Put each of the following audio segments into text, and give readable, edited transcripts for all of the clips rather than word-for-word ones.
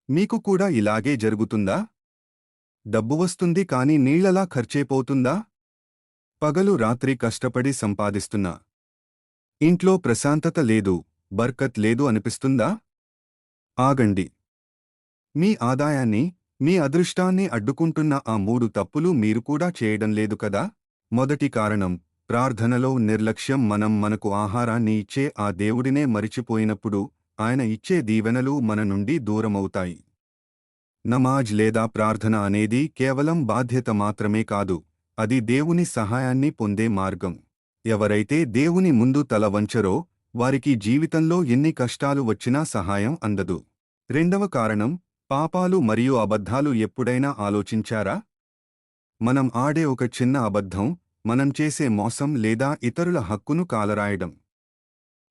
మీకు కూడా ఇలాగే జరుగుతుందా? డబ్బు వస్తుంది కానీ నీళ్లలా ఖర్చైపోతుందా? పగలు రాత్రి కష్టపడి సంపాదిస్తున్నా ఇంట్లో ప్రశాంతత లేదు, బర్కత్ లేదు అనిపిస్తుందా? ఆగండి. మీ ఆదాయాన్ని, మీ అదృష్టాన్ని అడ్డుకుంటున్న ఆ 3 తప్పులు మీరు కూడా చేయడం లేదు కదా? మొదటి కారణం ప్రార్థనలో నిర్లక్ష్యం. మనం మనకు ఆహారాన్ని ఇచ్చే ఆ దేవుడినే మరిచిపోయినప్పుడు ఆయన ఇచ్చే దీవెనలు మన నుండి దూరమవుతాయి. నమాజ్ లేదా ప్రార్థన అనేది కేవలం బాధ్యత మాత్రమే కాదు, అది దేవుని సహాయాన్ని పొందే మార్గం. ఎవరైతే దేవుని ముందు తల వంచరో వారికి జీవితంలో ఎన్ని కష్టాలు వచ్చినా సహాయం అందదు. రెండవ కారణం పాపాలు మరియు అబద్ధాలు. ఎప్పుడైనా ఆలోచించారా? మనం ఆడే ఒక చిన్న అబద్ధం, మనం చేసే మోసం లేదా ఇతరుల హక్కును కాలరాయడం,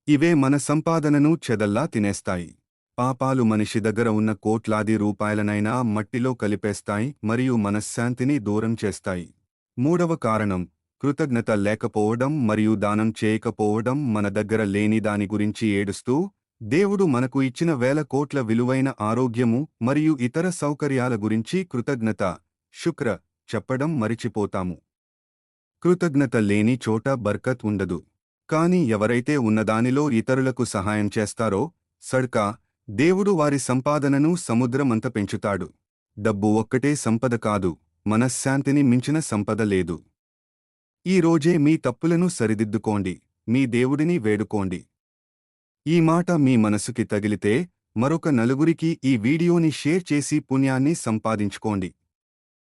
ఇవే మన సంపాదనను చెదల్లా తినేస్తాయి. పాపాలు మనిషి దగ్గర ఉన్న కోట్లాది రూపాయలనైనా మట్టిలో కలిపేస్తాయి మరియు మనశ్శాంతిని దూరం చేస్తాయి. మూడవ కారణం కృతజ్ఞత లేకపోవడం మరియు దానం చేయకపోవడం. మన దగ్గర లేని దాని గురించి ఏడుస్తూ, దేవుడు మనకు ఇచ్చిన వేల కోట్ల విలువైన ఆరోగ్యము మరియు ఇతర సౌకర్యాల గురించి కృతజ్ఞత, శుక్ర చెప్పడం మరిచిపోతాము. కృతజ్ఞత లేని చోట బర్కత్ ఉండదు. కాని ఎవరైతే ఉన్నదానిలో ఇతరులకు సహాయం చేస్తారో, సడ్కా, దేవుడు వారి సంపాదనను సముద్రమంత పెంచుతాడు. డబ్బు ఒక్కటే సంపద కాదు, మనశ్శాంతిని మించిన సంపద లేదు. ఈ రోజే మీ తప్పులను సరిదిద్దుకోండి, మీ దేవుడిని వేడుకోండి. ఈ మాట మీ మనసుకి తగిలితే మరొక నలుగురికి ఈ వీడియోని షేర్ చేసి పుణ్యాన్ని సంపాదించుకోండి.